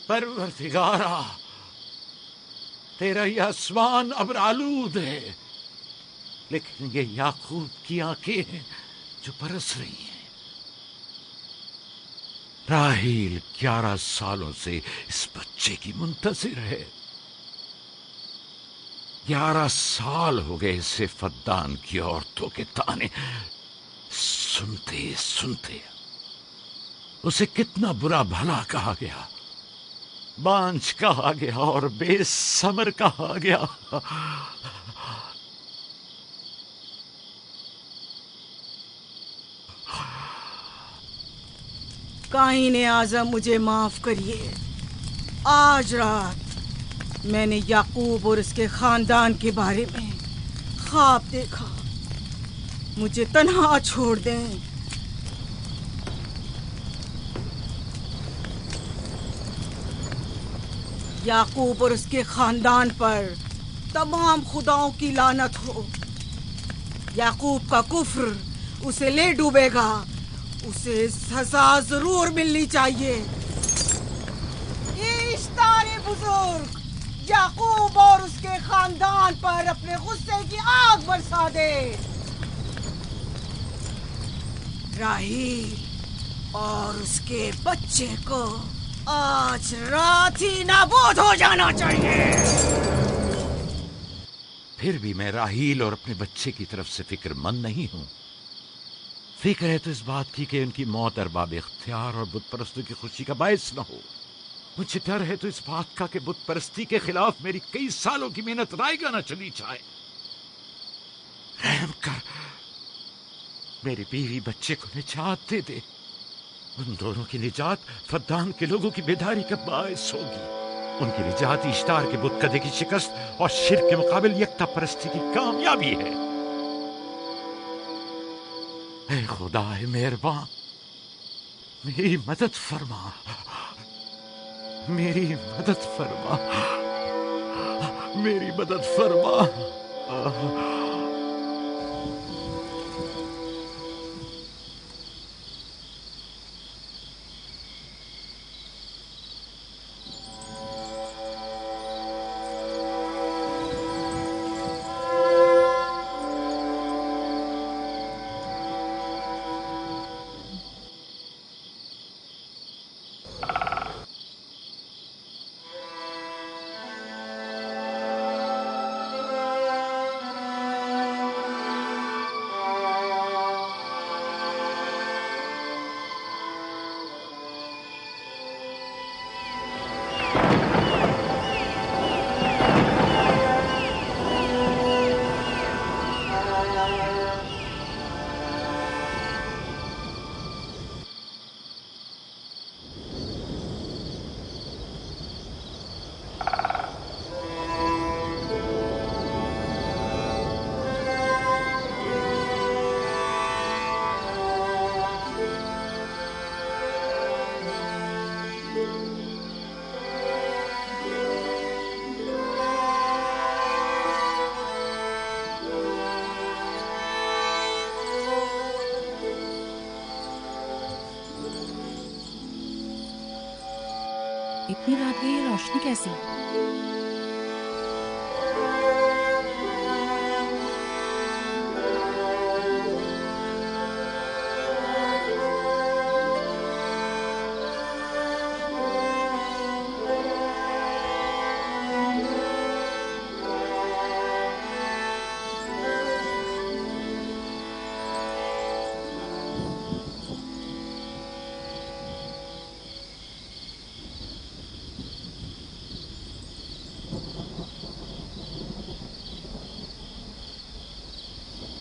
परवरदिगारा, तेरा ये आसमान अब आलूद है, लेकिन ये याकूब की आंखें हैं जो बरस रही हैं। राहील 11 सालों से इस बच्चे की मुंतजिर है। 11 साल हो गए इसे फद्दान की औरतों के ताने सुनते सुनते। उसे कितना बुरा भला कहा गया, बांझ कहा गया और बेसमर कहा गया। काईने आज़म, मुझे माफ करिए। आज रात मैंने याकूब और उसके खानदान के बारे में ख्वाब देखा। मुझे तन्हा छोड़ दें। याकूब और उसके खानदान पर तमाम खुदाओं की लानत हो। याकूब का कुफ्र उसे ले डूबेगा। उसे सजा जरूर मिलनी चाहिए। इश्तारे बुजुर्ग, याकूब और उसके खानदान पर अपने गुस्से की आग बरसा दे। राहील और उसके बच्चे को आज रात ही नाबूद हो जाना चाहिए। फिर भी मैं राहील और अपने बच्चे की तरफ से फिक्रमंद नहीं हूं। फिक्र है तो इस बात की कि उनकी मौत अरबाब इख्तियार और बुत परस्तों की खुशी का बायस न हो। मुझे डर है तो इस बात का कि बुत परस्ती के खिलाफ मेरी कई सालों की मेहनत रायगा न चली जाए। रहम कर, मेरी बीवी बच्चे को निजात दे दे। उन दोनों की निजात फद्दान के लोगों की बेदारी का बायस होगी। उनकी निजात इश्तार के बुत कदे की शिकस्त और शिर्क के मुकाबिल यकता परस्ती की कामयाबी है। ऐ खुदा मेहरबान, मेरी मदद फरमा, मेरी मदद फरमा, मेरी मदद फरमा। इतनी रात गई, ये रोशनी कैसी?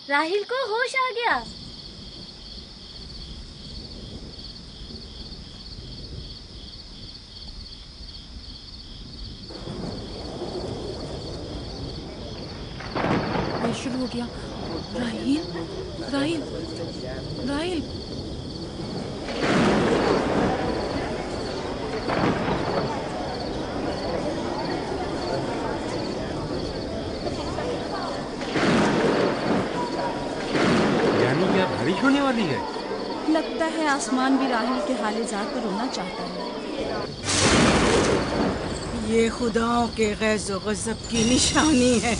राहील को होश आ गया। ये शुरू हो गया। राहील, राहील, राहील। बारिश होने वाली है। लगता है आसमान भी राहील के हाले ज़ात पर रोना चाहता है। ये खुदाओं के गैज़ो गज़ब की निशानी है।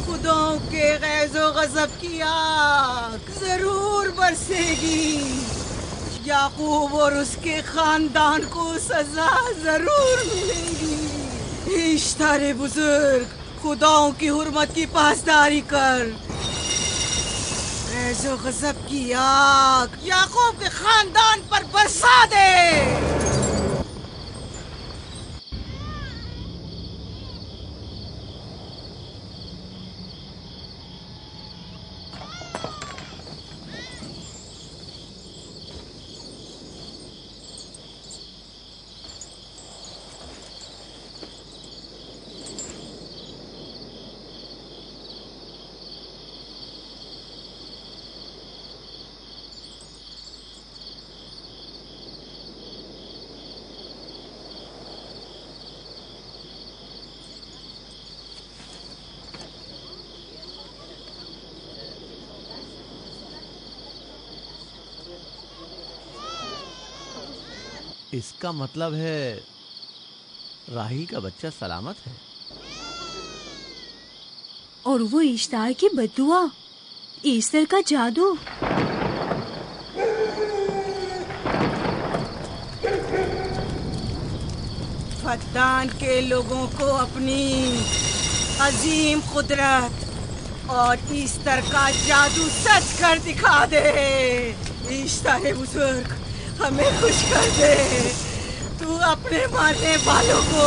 खुदाओं के गैज़ो गज़ब की आग जरूर बरसेगी। याकूब और उसके खानदान को सजा जरूर मिलेगी। इश्तारे बुजुर्ग, खुदाओं की हुर्मत की पासदारी कर। गैज़ो गज़ब की आग याकूब के खानदान पर बरसा दे। इसका मतलब है राही का बच्चा सलामत है। और वो इश्तार की बद्दुआ, ईस्टर का जादू। फद्दान के लोगों को अपनी अजीम कुदरत और ईस्टर का जादू सच कर दिखा दे। ईस्टर बुजुर्ग, हमें खुश कर दे। तू अपने मारने वालों को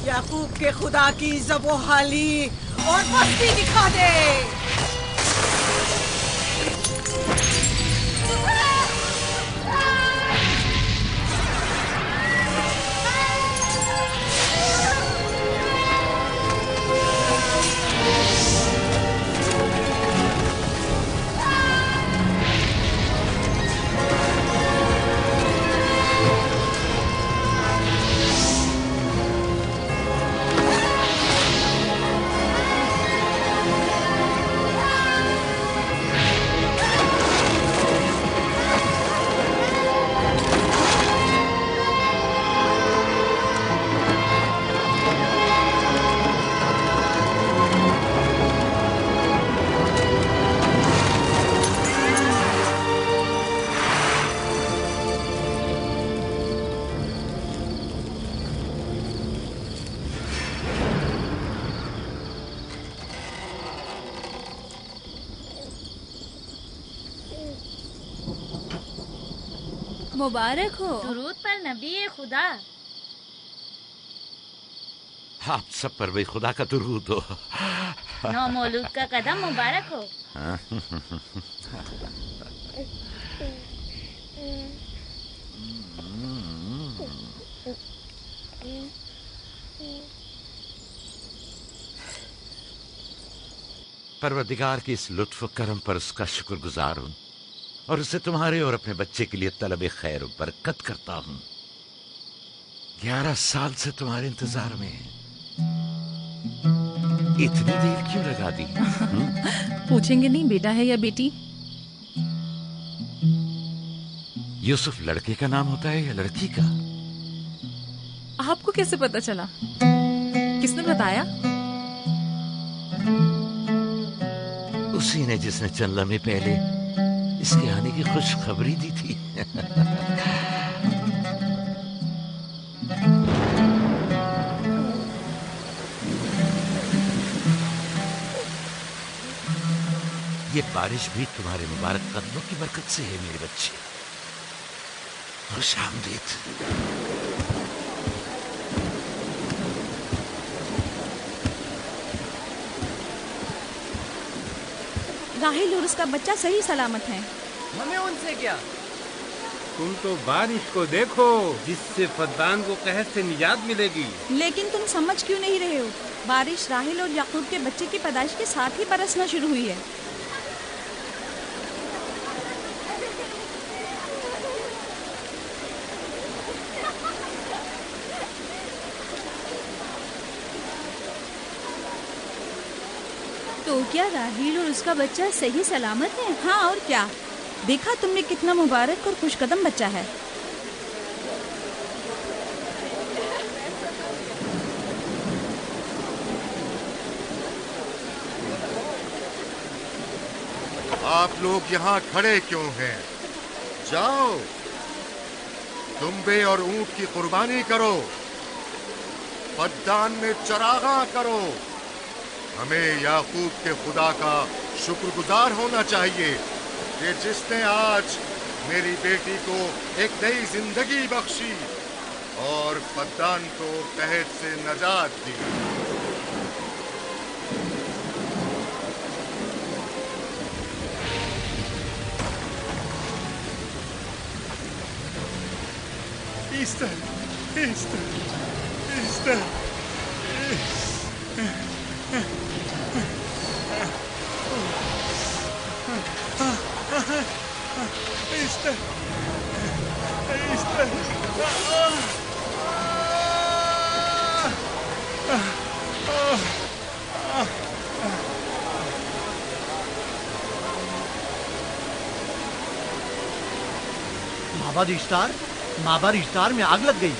याकूब के खुदा की ज़बो-हाली और मस्ती दिखा दे। मुबारक हो। दुरूद पर नबी खुदा। आप सब पर भी खुदा का दुरूद हो। नौ मौलूद का कदम मुबारक हो। परवरदिगार की इस लुत्फ करम पर उसका शुक्रगुजार हूँ और उसे तुम्हारे और अपने बच्चे के लिए तलब खैर और बरकत करता हूँ। 11 साल से तुम्हारे इंतजार में इतनी देर क्यों लगा दी? पूछेंगे नहीं बेटा है या बेटी? यूसुफ लड़के का नाम होता है या लड़की का? आपको कैसे पता चला? किसने बताया? उसी ने जिसने चंद लम्हे पहले इसके आने की खुशखबरी दी थी। ये बारिश भी तुम्हारे मुबारक कदमों की बरकत से है मेरे बच्चे। खुश आमदीद। राहिल और उसका बच्चा सही सलामत है। हमें उनसे क्या? तुम तो बारिश को देखो जिससे फद्दान को कहर से निजात मिलेगी। लेकिन तुम समझ क्यों नहीं रहे हो? बारिश राहिल और याकूब के बच्चे की पैदाइश के साथ ही बरसना शुरू हुई है। तो क्या राहिल और उसका बच्चा सही सलामत है? हाँ और क्या। देखा तुमने कितना मुबारक और खुशकदम बच्चा है। आप लोग यहाँ खड़े क्यों हैं? जाओ, दुम्बे और ऊंट की कुर्बानी करो, फद्दान में चरागा करो। हमें याकूब के खुदा का शुक्रगुजार होना चाहिए कि जिसने आज मेरी बेटी को एक नई जिंदगी बख्शी और फद्दान को कहत से नजात दी। Easter, Easter, Easter, Easter, Easter, माबाद इश्तार में आग लग गई।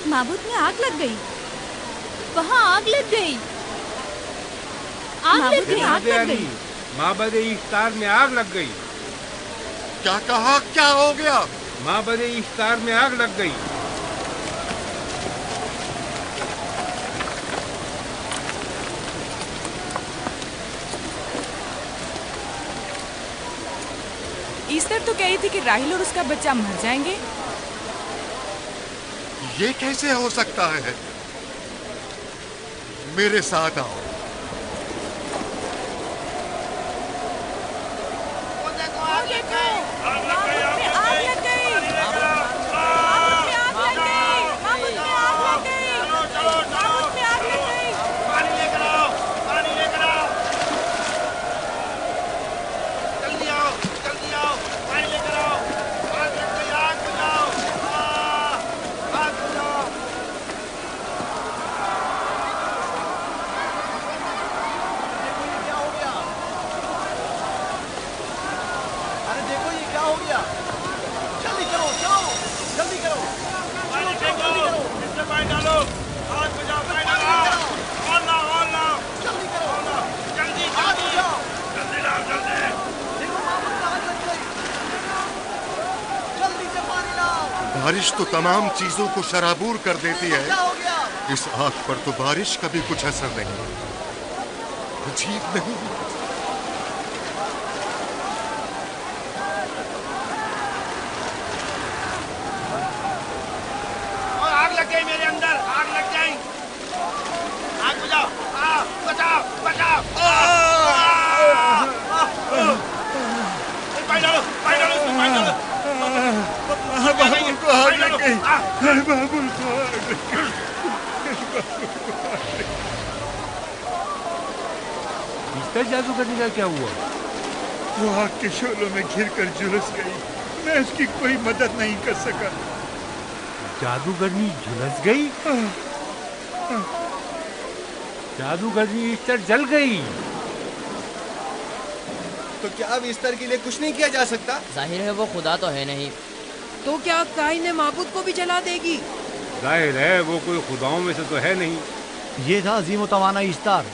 माबूद में आग लग गई। वहाँ आग लग गई। आग लग गई। आग लग गई। माबद इफ्तार में आग लग गई। क्या कहा? क्या हो गया? माबद इफ्तार में आग लग गई। ईस्टर तो कह रही थी कि राहिल और उसका बच्चा मर जाएंगे। ये कैसे हो सकता है? मेरे साथ आओ। बारिश तो तमाम चीजों को शराबूर कर देती है। इस आग पर तो बारिश का भी कुछ असर नहीं। अजीब नहीं? आग लग गई मेरे अंदर, आग लग गई। आग बुझाओ, बचाओ, बचाओ। पानी डालो, पानी डालो, पानी डालो। बाबुल को आग लग गई। बाबुल को आग लग गई। ईस्टर जादूगरनी का क्या हुआ? वो आग के शोलों में घिरकर झुलस गई। मैं उसकी कोई मदद नहीं कर सका। जादूगरनी झुलस गई? जादूगरनी ईस्टर जल गई। तो क्या अब ईस्टर के लिए कुछ नहीं किया जा सकता? जाहिर है वो खुदा तो है नहीं। तो क्या काइन ने माबूद को भी जला देगी? जाहिर है वो कोई खुदाओं में से तो है नहीं। ये था अजीम तवाना इश्तार।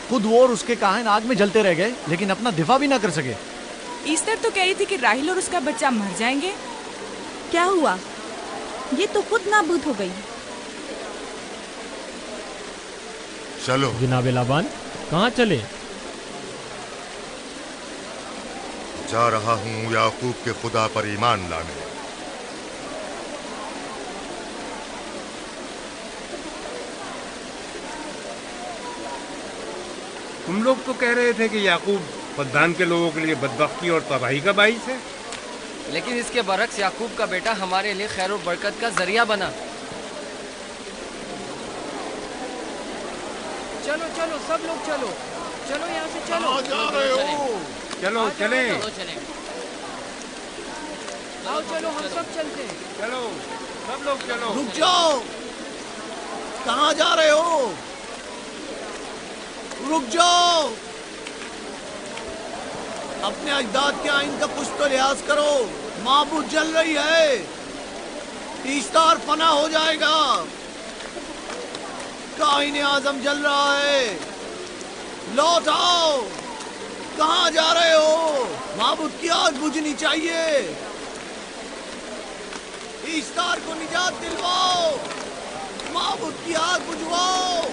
खुद वो और उसके काहिन आग में जलते रह गए, लेकिन अपना दिफा भी ना कर सके। ईस्टर तो कह रही थी कि राहिल और उसका बच्चा मर जाएंगे। क्या हुआ? ये तो खुद नाबूद हो गई। चलो जनाब लाबान, कहाँ चले? जा रहा हूँ याकूब के खुदा पर ईमान लाने। तुम लोग तो कह रहे थे कि याकूब फद्दान के लोगों के लिए बदबख्ती और तबाही का बाइस है। लेकिन इसके बरक्स याकूब का बेटा हमारे लिए खैर और बरकत का जरिया बना। चलो चलो सब लोग चलो, चलो यहाँ से चलो। जा रहे हो? चलो चले। आओ चलो हम सब चलते हैं। चलो सब लोग चलो। रुक जाओ, कहाँ जा रहे हो? रुक जाओ, अपने अजदाद के आइन का कुछ तो लिहाज करो। माबूद जल रही है, ईस्टर फना हो जाएगा। काइन आजम जल रहा है, लौट आओ। कहाँ जा रहे हो? माबूद की आग बुझनी चाहिए। इश्तार को निजात दिलवाओ, माबूद की आग बुझवाओ।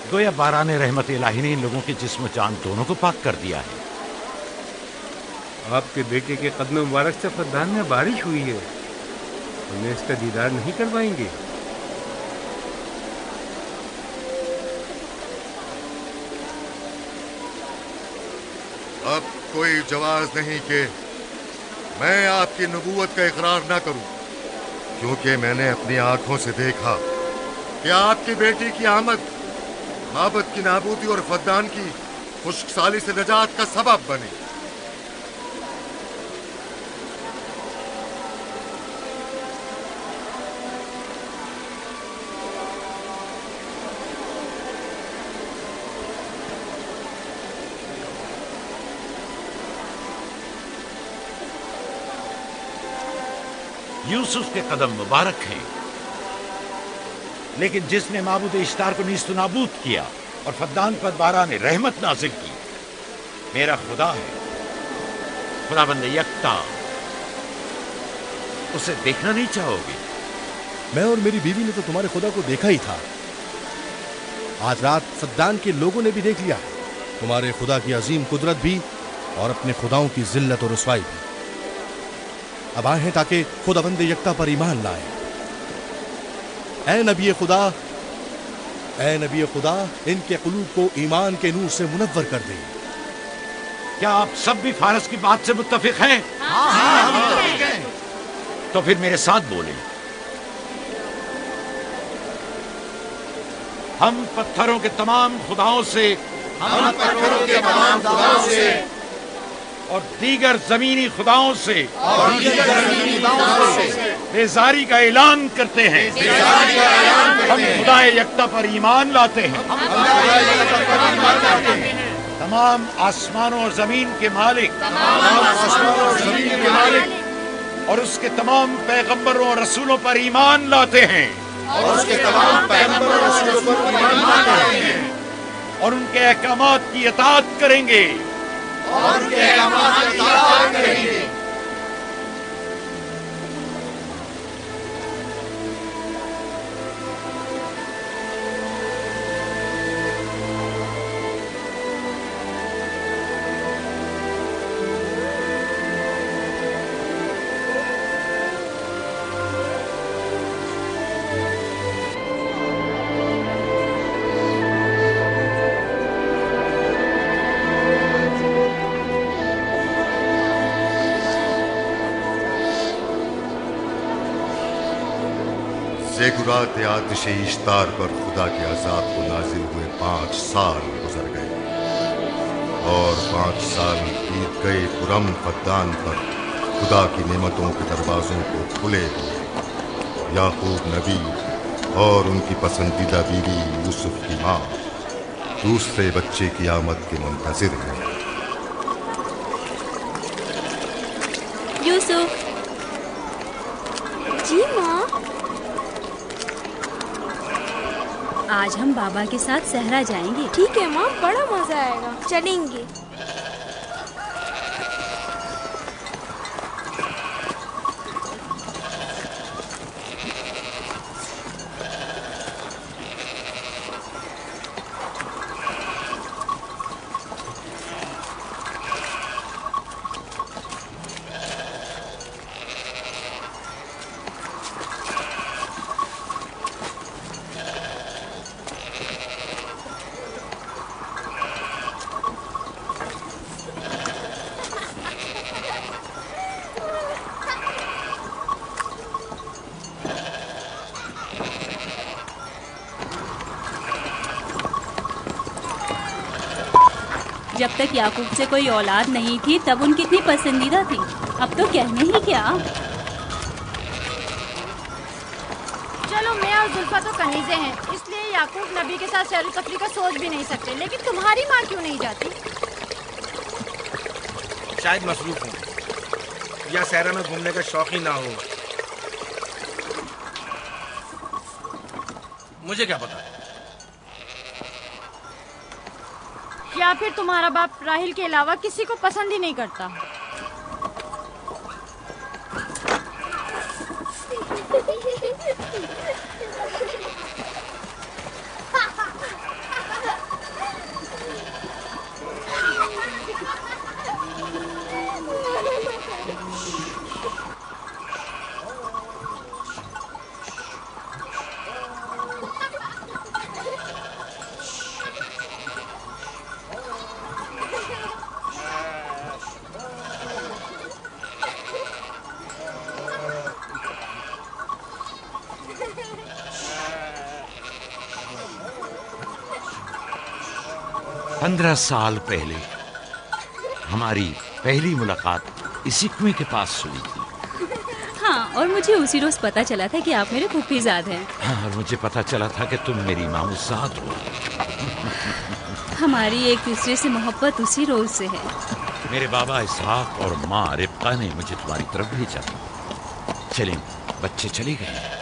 गोया बाराने रहमत इलाही ने इन लोगों के जिस्म जान दोनों को पाक कर दिया है। आपके बेटे के कदम मुबारक से फद्दान में बारिश हुई है। हमें इसका दीदार नहीं करवाएंगे? अब कोई जवाज नहीं कि मैं आपकी नबूवत का इकरार ना करूं, क्योंकि मैंने अपनी आंखों से देखा कि आपकी बेटी की आमद माबद की नाबूदी और फद्दान की खुश्कसाली से नजात का सबब बनी। यूसुफ के कदम मुबारक हैं, लेकिन जिसने माबूद इश्तार को नीस्तो नाबूद किया और फद्दान पर बारान रहमत नाजिल की, मेरा खुदा है, खुदाबंद यकता। उसे देखना नहीं चाहोगे? मैं और मेरी बीवी ने तो तुम्हारे खुदा को देखा ही था। आज रात फद्दान के लोगों ने भी देख लिया है तुम्हारे खुदा की अजीम कुदरत भी और अपने खुदाओं की जिल्लत और रुसवाई भी। अब आए हैं ताकि खुदाबंद यकता पर ईमान लाए। ऐ नबी खुदा, इनके कुलूब को ईमान के नूर से मुनव्वर कर दे। क्या आप सब भी फारस की बात से मुत्तफिक हैं? हाँ, तो फिर मेरे साथ बोलें। हम पत्थरों के तमाम खुदाओं से और दीगर जमीनी खुदाओं से बेजारी का ऐलान करते हैं। हम खुदाए यकता पर ईमान लाते हैं। तमाम आसमानों और जमीन के मालिक और उसके तमाम पैगंबरों और रसूलों पर ईमान लाते हैं और उनके अहकामात की इताअत करेंगे। ज़ेगुरात आतिश इश्तार पर खुदा के अज़ाब को नाजिल हुए 5 साल गुजर गए और 5 साल बीत गए पुरम फद्दान पर खुदा की नेमतों के दरवाज़ों को खुले हुए। याकूब नबी और उनकी पसंदीदा बीवी यूसुफ की माँ दूसरे बच्चे की आमद के मुंतज़िर हैं। यूसुफ जी माँ। आज हम बाबा के साथ सहरा जाएंगे। ठीक है माँ, बड़ा मजा आएगा, चलेंगे। जब तक याकूब से कोई औलाद नहीं थी तब उनकी इतनी पसंदीदा थी, अब तो कहने ही क्या। चलो मैं और जुल्फा तो कनीज़े हैं, इसलिए याकूब नबी के साथ सैर तफरी का सोच भी नहीं सकते, लेकिन तुम्हारी माँ क्यों नहीं जाती? शायद मसरूफ हूँ या सहरा में घूमने का शौक ही ना हो, मुझे क्या पता। या फिर तुम्हारा बाप राहिल के अलावा किसी को पसंद ही नहीं करता। पंद्रह साल पहले हमारी पहली मुलाकात इसी कुएं के पास हुई थी। हाँ, और मुझे उसी रोज पता चला था कि आप मेरे फूफीजाद हैं। हाँ, और मुझे पता चला था कि तुम मेरी मामूजाद हो। हमारी एक दूसरे से मोहब्बत उसी रोज से है। मेरे बाबा इसहाक और माँ रिब्का ने मुझे तुम्हारी तरफ भेजा। चलें, बच्चे चले गए।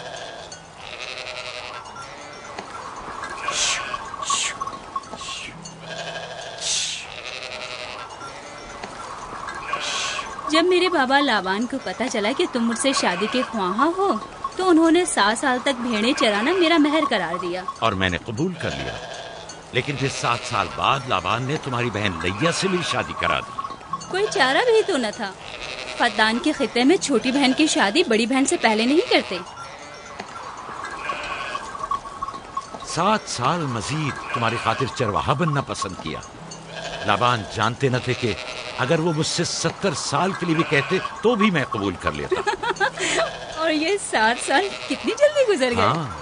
जब मेरे बाबा लाबान को पता चला कि तुम मुझसे शादी के ख्वाहा हो, तो उन्होंने 7 साल तक भेड़ें चराना मेरा महर करार दिया। और मैंने कबूल कर लिया। लेकिन फिर 7 साल बाद लाबान ने तुम्हारी बहन लैया से मेरी शादी करा दी। कोई चारा भी तो न था। फद्दान के खित्ते में छोटी बहन की शादी बड़ी बहन से पहले नहीं करते। 7 साल मजीद तुम्हारी खातिर चरवाहा बनना पसंद किया। लाबान जानते न थे कि अगर वो मुझसे 70 साल के लिए भी कहते तो भी मैं कबूल कर लेता। और ये 7 साल कितनी जल्दी गुजर गए। हाँ।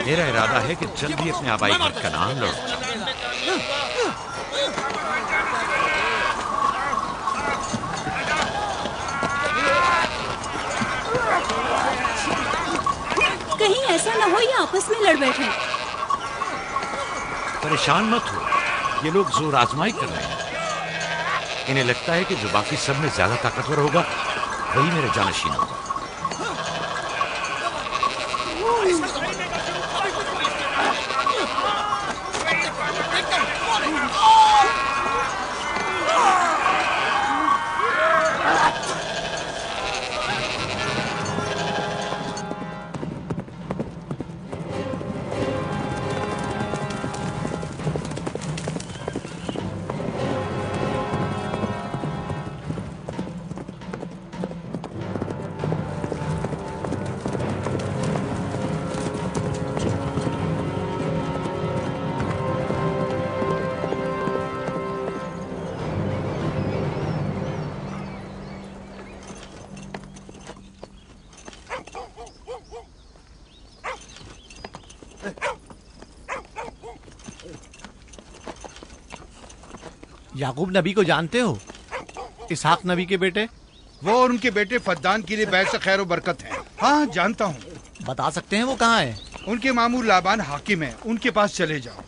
मेरा इरादा है कि जल्द ही अपने आबाई घर का नाम लौट। कहीं ऐसा न हो ये आपस में लड़ बैठे। परेशान मत हो, ये लोग जोर आजमाई कर रहे हैं। इन्हें लगता है कि जो बाकी सब में ज्यादा ताकतवर होगा वही मेरा जानशीन होगा। याकूब नबी को जानते हो? इसहाक नबी के बेटे। वो और उनके बेटे फद्दान के लिए बैत से खैर और बरकत है। हाँ जानता हूँ। बता सकते हैं वो कहाँ है? उनके मामू लाबान हाकिम है, उनके पास चले जाओ।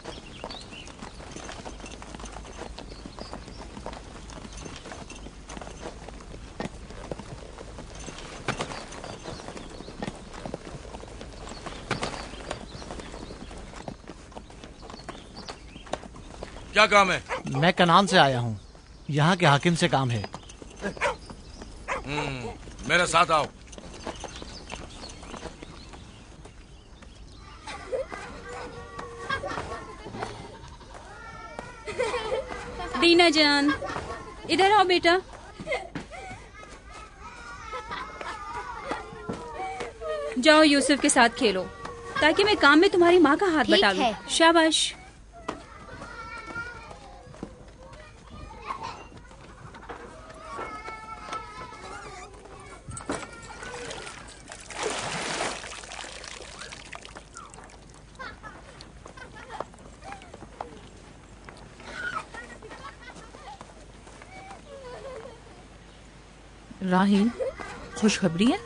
क्या काम है? मैं कनान से आया हूँ, यहाँ के हाकिम से काम है। मेरे साथ आओ। दीना जान, इधर आओ बेटा। जाओ यूसुफ के साथ खेलो, ताकि मैं काम में तुम्हारी माँ का हाथ बटा लूं। शाबाश। राहील, खुशखबरी है?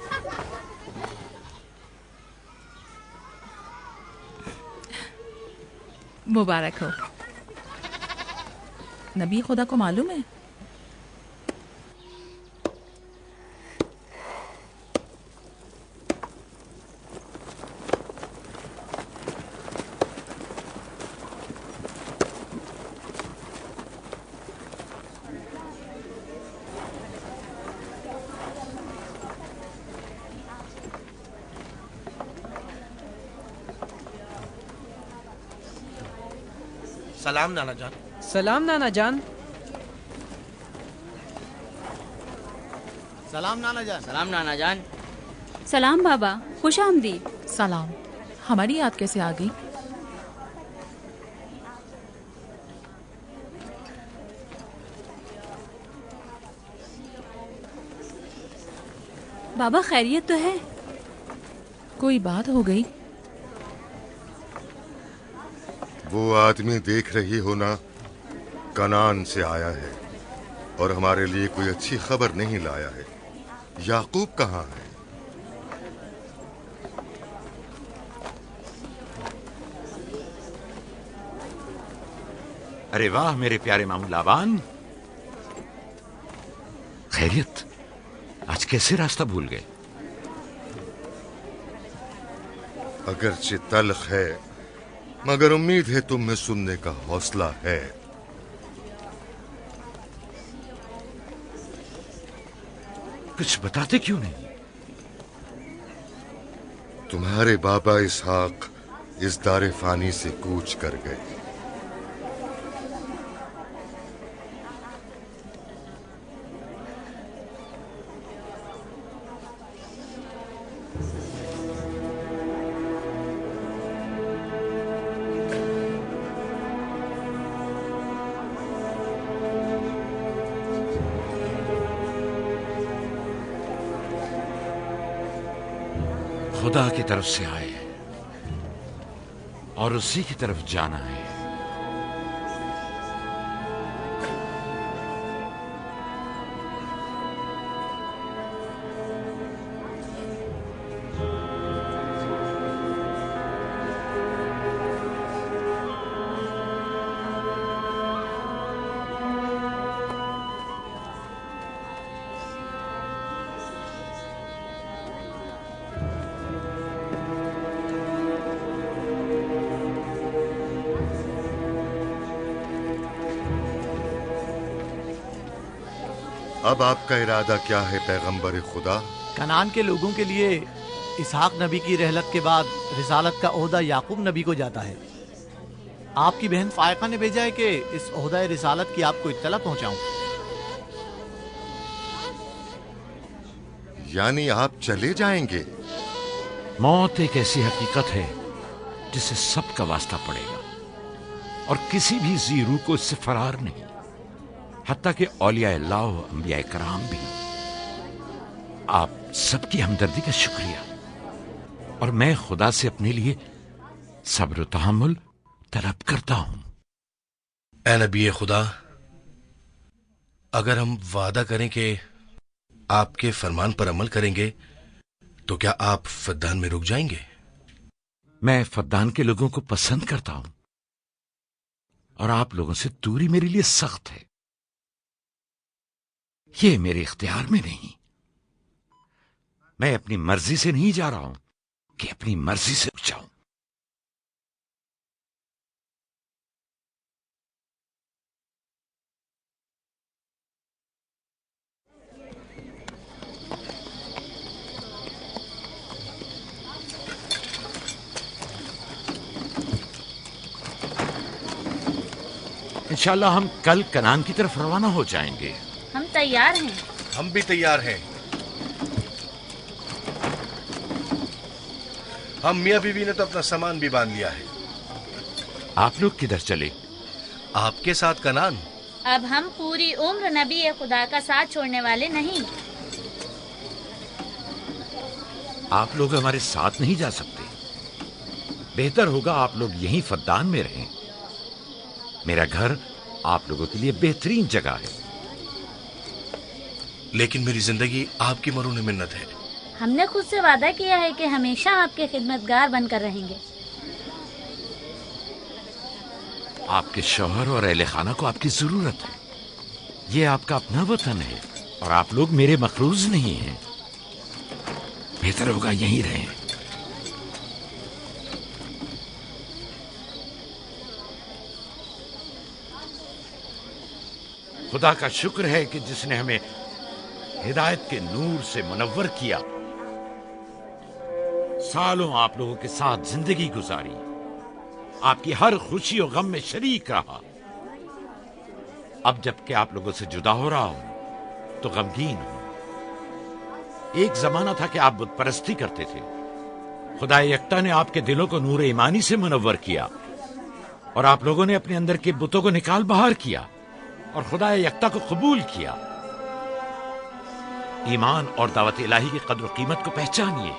मुबारक हो। नबी खुदा को मालूम है? सलाम नाना जान। सलाम नाना जान। सलाम नाना जान। सलाम नाना जान। सलाम बाबा, खुश आमदीद। सलाम। हमारी याद कैसे आ गई? बाबा खैरियत तो है? कोई बात हो गई? वो आदमी देख रही हो ना, कनान से आया है और हमारे लिए कोई अच्छी खबर नहीं लाया है। याकूब कहाँ है? अरे वाह मेरे प्यारे मामू लाबान, खैरियत? आज कैसे रास्ता भूल गए? अगरचे तल्ख है, मगर उम्मीद है तुम में सुनने का हौसला है। कुछ बताते क्यों नहीं? तुम्हारे बाबा इसहाक इस दारे फानी से कूच कर गए। खुदा की तरफ से आए हैं और उसी की तरफ जाना है। अब आपका इरादा क्या है पैगंबर खुदा? कनान के लोगों के लिए इसहाक नबी की रहलत के बाद रिसालत का ओहदा याकूब नबी को जाता है। आपकी बहन फायका ने भेजा है कि इस ओहदा रिसालत की आपको इत्तला पहुंचाऊं। यानी आप चले जाएंगे? मौत एक ऐसी हकीकत है जिसे सबका वास्ता पड़ेगा और किसी भी जी रूह को इससे फरार नहीं, हत्ता कि औलिया अल्लाह व अंबिया कराम भी। आप सबकी हमदर्दी का शुक्रिया, और मैं खुदा से अपने लिए सब्र तहम्मुल तलब करता हूं। ए नबी खुदा, अगर हम वादा करें कि आपके फरमान पर अमल करेंगे तो क्या आप फद्दान में रुक जाएंगे? मैं फद्दान के लोगों को पसंद करता हूं और आप लोगों से दूरी मेरे लिए सख्त है। ये मेरे इख्तियार में नहीं। मैं अपनी मर्जी से नहीं जा रहा हूं कि अपनी मर्जी से रुक जाऊं। इंशाल्लाह हम कल कनान की तरफ रवाना हो जाएंगे। हम तैयार हैं। हम भी तैयार हैं। हम मियां बीवी ने तो अपना सामान भी बांध लिया है। आप लोग किधर चले? आपके साथ कनान। अब हम पूरी उम्र नबी खुदा का साथ छोड़ने वाले नहीं। आप लोग हमारे साथ नहीं जा सकते। बेहतर होगा आप लोग यहीं फद्दान में रहें। मेरा घर आप लोगों के लिए बेहतरीन जगह है। लेकिन मेरी जिंदगी आपकी मरून मिन्नत है। हमने खुद से वादा किया है कि हमेशा आपके खिदमतगार बनकर रहेंगे। आपके शौहर और अहले खाना को आपकी जरूरत है। ये आपका अपना वतन है और आप लोग मेरे मखरूज नहीं हैं। बेहतर होगा यहीं रहें। खुदा का शुक्र है कि जिसने हमें हिदायत के नूर से मुनव्वर किया। सालों आप लोगों के साथ जिंदगी गुजारी, आपकी हर खुशी और गम में शरीक रहा। अब जबकि आप लोगों से जुदा हो रहा हूं तो गमगीन हूं। एक जमाना था कि आप बुत परस्ती करते थे। खुदा यकता ने आपके दिलों को नूर ईमानी से मुनव्वर किया और आप लोगों ने अपने अंदर के बुतों को निकाल बाहर किया और खुदा यकता को कबूल किया। ईमान और दावत इलाही की कद्र कीमत को पहचानिए।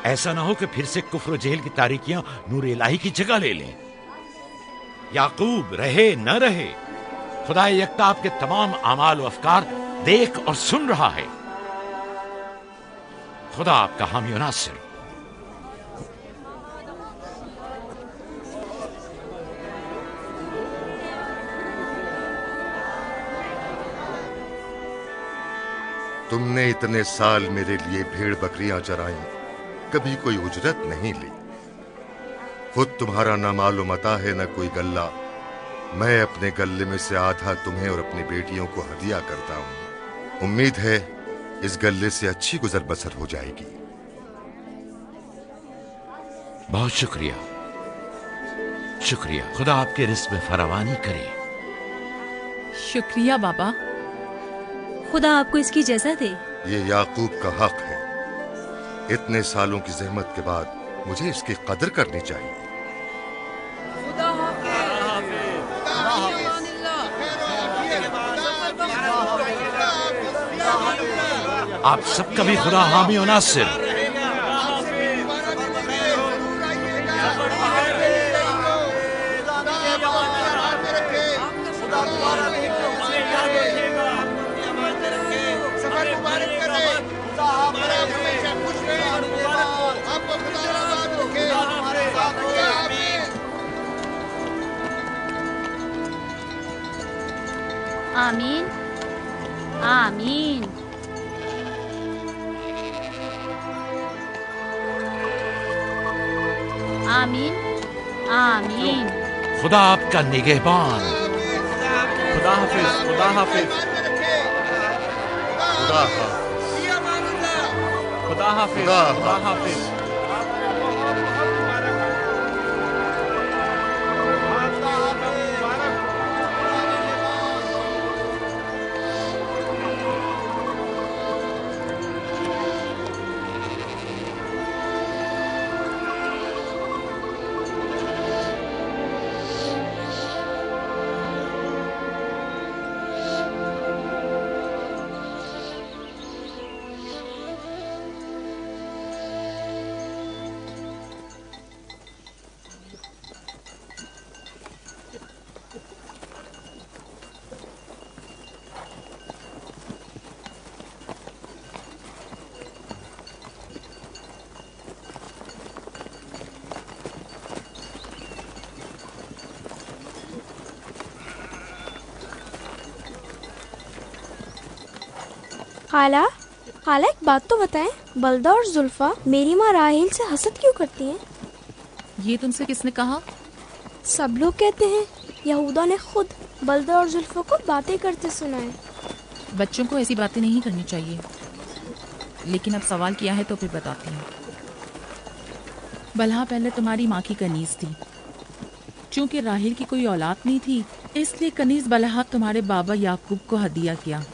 ऐसा ना हो कि फिर से कुफ्र जेल की तारीकियां नूर इलाही की जगह ले लें। याकूब रहे न रहे, खुदा यकता आपके तमाम अमाल और अफकार देख और सुन रहा है। खुदा आपका हामी और नासिर। तुमने इतने साल मेरे लिए भेड़ बकरियां चराई, कभी कोई उजरत नहीं ली। खुद तुम्हारा ना मालूम अता है न कोई गल्ला। मैं अपने गल्ले में से आधा तुम्हें और अपनी बेटियों को हदिया करता हूं। उम्मीद है इस गल्ले से अच्छी गुजर बसर हो जाएगी। बहुत शुक्रिया, शुक्रिया। खुदा आपके रिस्क में फरावानी करे। शुक्रिया बाबा। खुदा आपको इसकी जज़ा दे। ये याकूब का हक है। इतने सालों की जहमत के बाद मुझे इसकी कदर करनी चाहिए। आप सबका भी खुदा हामी और नासिर। आमीन आमीन। आमीन आमीन। खुदा आपका निगहबान। खुदा हाफिज, खुदा हाफिज, खुदा हाफिज, खुदा हाफिज, खुदा हाफिज। खाला खाला एक बात तो बताएं, बलदा और जुल्फा मेरी माँ राहिल से हसद क्यों करती हैं? ये तुमसे किसने कहा? सब लोग कहते हैं यहूदा ने खुद बलदा और जुल्फा को बातें करते सुना है। बच्चों को ऐसी बातें नहीं करनी चाहिए, लेकिन अब सवाल किया है तो फिर बताती हूँ। बलहा पहले तुम्हारी माँ की कनीज थी। चूंकि राहिल की कोई औलाद नहीं थी, इसलिए कनीज बलहा तुम्हारे बाबा याकूब को हदिया किया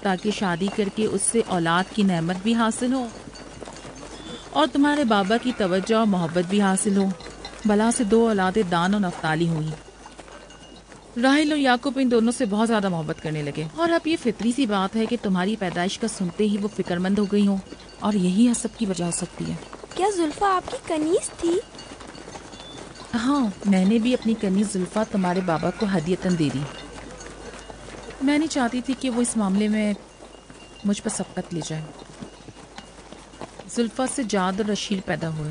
ताकि शादी करके उससे औलाद की नेमत भी हासिल हो और तुम्हारे बाबा की तवज्जो और मोहब्बत भी हासिल हो। बलहा से 2 औलादें दान और नफ्ताली हुई। राहिल और याकूब इन दोनों से बहुत ज्यादा मोहब्बत करने लगे और अब ये फितरी सी बात है कि तुम्हारी पैदाइश का सुनते ही वो फिक्रमंद हो गई हो और यही हसद की वजह हो सकती है। क्या जुल्फा आपकी कनीज थी? हाँ, मैंने भी अपनी कनीज जुल्फा तुम्हारे बाबा को हदियतन दे दी। मैं नहीं चाहती थी कि वो इस मामले में मुझ पर सबकत ले जाए। जुल्फा से जाद और रशील पैदा हुए।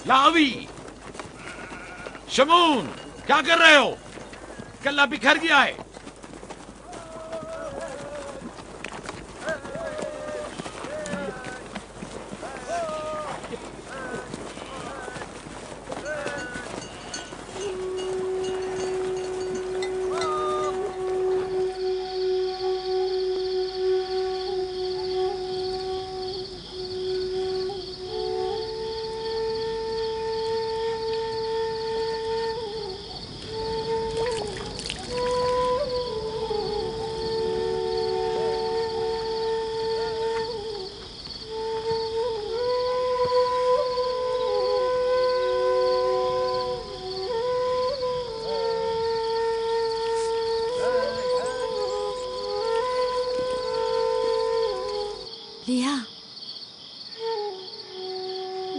लावी, शमून, क्या कर रहे हो? कल्ला बिखर गया है।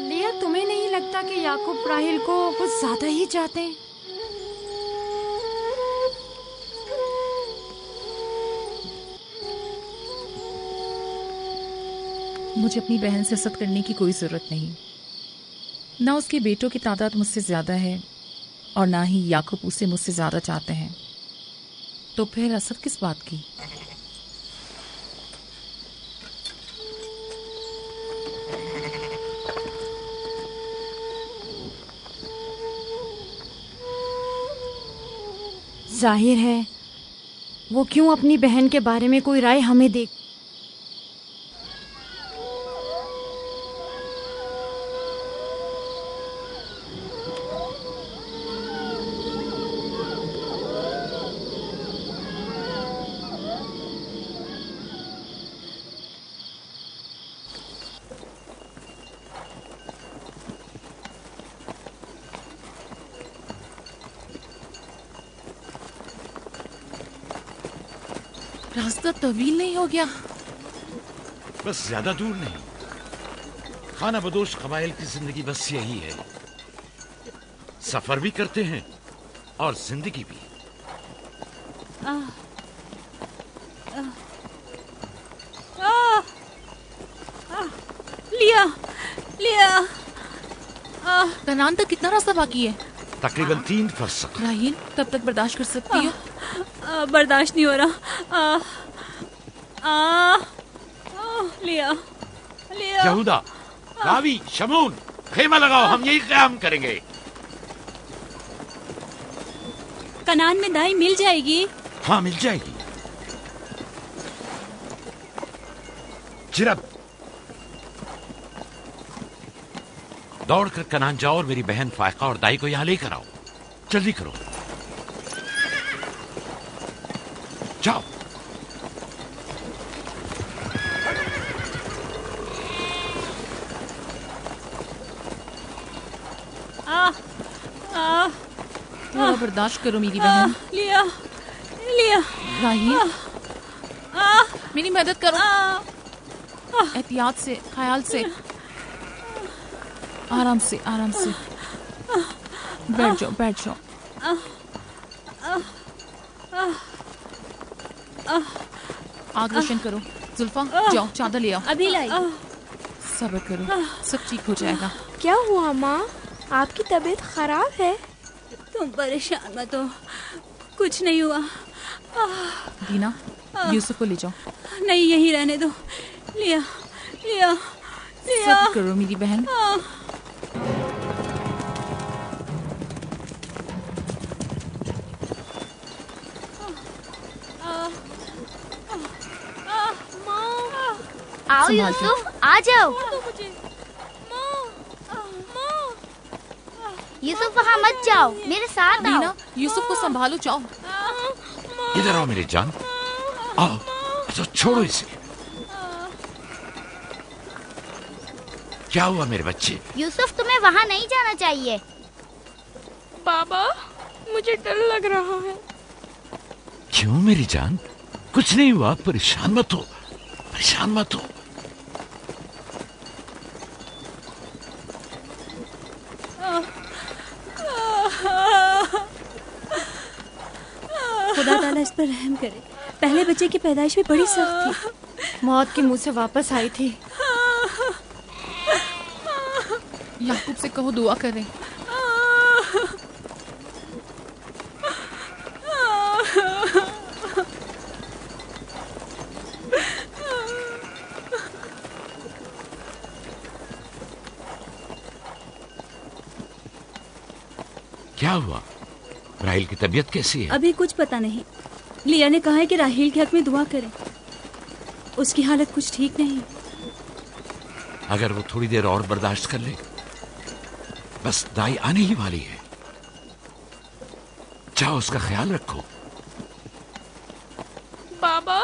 लिया, तुम्हें नहीं लगता कि याकूब राहिल को कुछ ज्यादा ही चाहते हैं? मुझे अपनी बहन से हसद करने की कोई जरूरत नहीं। ना उसके बेटों की तादाद मुझसे ज्यादा है और ना ही याकूब उसे मुझसे ज्यादा चाहते हैं, तो फिर हसद किस बात की? जाहिर है वो क्यों अपनी बहन के बारे में कोई राय हमें दे। रास्ता तवील नहीं हो गया? बस ज्यादा दूर नहीं। खाना बदोश कबाइल की जिंदगी बस यही है, सफर भी करते हैं और जिंदगी भी। लिया लिया। कनान तक कितना रास्ता बाकी है? तकरीबन 3 फरसख। राहील, तब तक बर्दाश्त कर सकती हो? बर्दाश्त नहीं हो रहा। लिया लिया। यहूदा, लावी, शमून, खेमा लगाओ, हम यही क़याम करेंगे। कनान में दाई मिल जाएगी? हाँ, मिल जाएगी। चिरब, दौड़कर कनान जाओ और मेरी बहन फायका और दाई को यहां लेकर आओ। जल्दी करो, जाओ। थोड़ा बर्दाश्त करो मेरी बहन। लिया लिया। राहील, मेरी मदद करो। एहतियात से, ख्याल से, आराम से, आराम से। बैठ जाओ, बैठ जाओ। आग रोशन करो। जुल्फा, जाओ चादर ले आओ। अभी लाई। सब्र करो, सब ठीक हो जाएगा। क्या हुआ माँ? आपकी तबीयत खराब है? तुम परेशान मत हो, कुछ नहीं हुआ। दीना, यूसुफ को ले जाओ। नहीं, यहीं रहने दो। लिया लिया लिया। सब्र करो मेरी बहन। आओ यूसुफ, आ जाओ। यूसुफ वहाँ मत जाओ, मेरे साथ आओ। दीना, यूसुफ को संभालो, जाओ। इधर आओ मेरी जान, आओ। तो छोड़ो इसे। क्या हुआ मेरे बच्चे? यूसुफ, तुम्हें वहाँ नहीं जाना चाहिए। बाबा, मुझे डर लग रहा है। क्यों मेरी जान? कुछ नहीं हुआ, परेशान मत हो, परेशान मत हो। खुदा ताला इस पर रहम करे। पहले बच्चे की पैदाइश भी बड़ी सख्त थी। मौत के मुंह से वापस आई थी। याकूब से कहो दुआ करें। क्या हुआ? राहिल की तबीयत कैसी है? अभी कुछ पता नहीं। लिया ने कहा है कि राहिल के हक में दुआ करें। उसकी हालत कुछ ठीक नहीं। अगर वो थोड़ी देर और बर्दाश्त कर ले, बस दाई आने ही वाली है। जाओ, उसका ख्याल रखो। बाबा,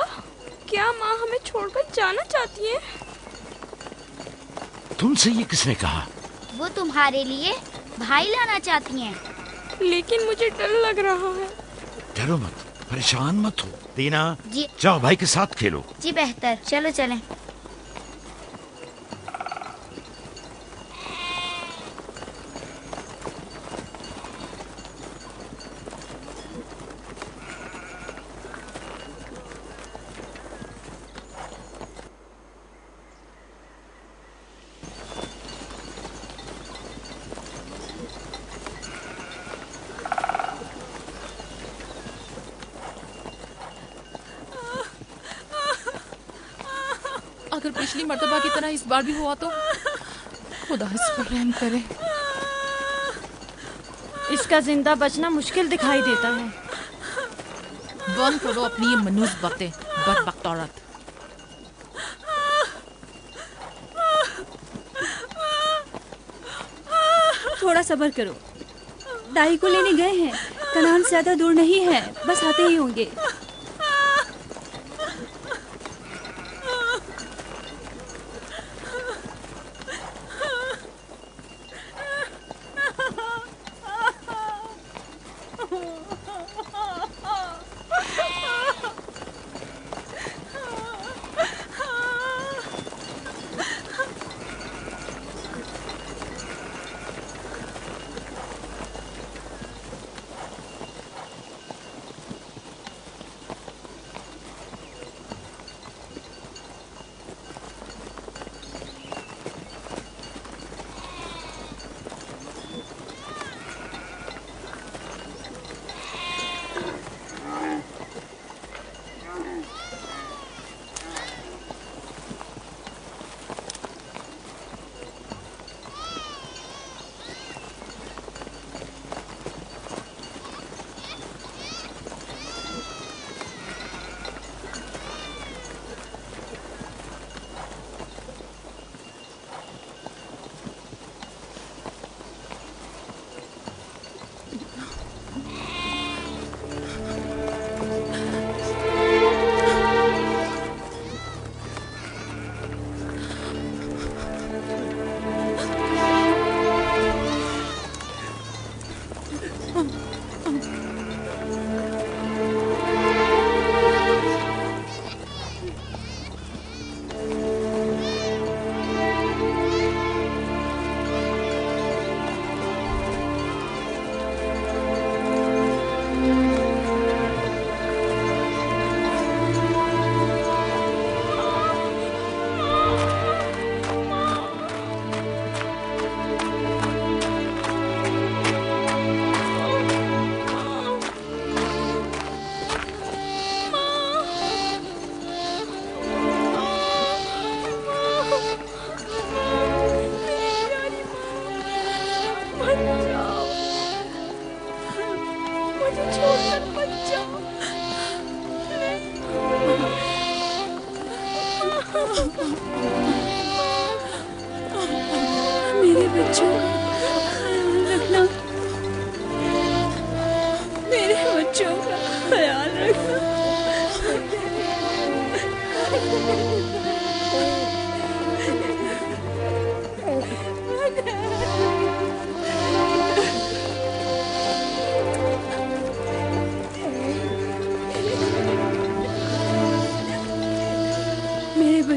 क्या माँ हमें छोड़कर जाना चाहती है? तुमसे ये किसने कहा? वो तुम्हारे लिए भाई लाना चाहती हैं। लेकिन मुझे डर लग रहा है। डरो मत, परेशान मत हो। दीना, जी। जाओ भाई के साथ खेलो। जी बेहतर, चलो चलें। अगर पिछली मर्तबा की तरह इस बार भी हुआ तो खुदा इस पर रहम करे। इसका जिंदा बचना मुश्किल दिखाई देता है। बंद करो अपनी ये मनूस बातें, बदबख्त औरत। थोड़ा सब्र करो। दाई को लेने गए हैं। कनान ज्यादा दूर नहीं है, बस आते ही होंगे।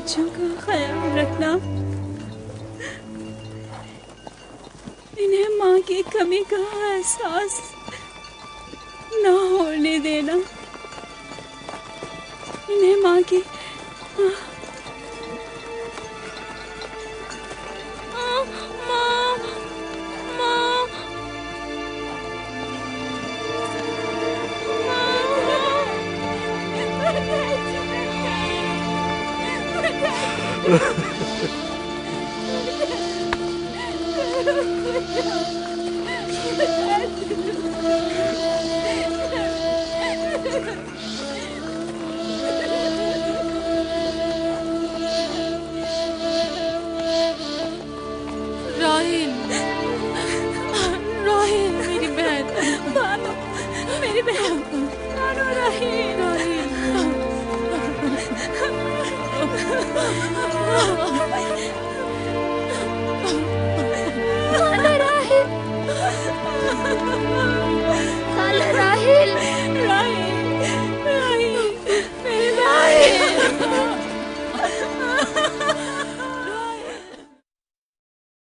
बच्चों का ख्याल रखना, इन्हें माँ की कमी का एहसास ना होने देना, इन्हें माँ की Ha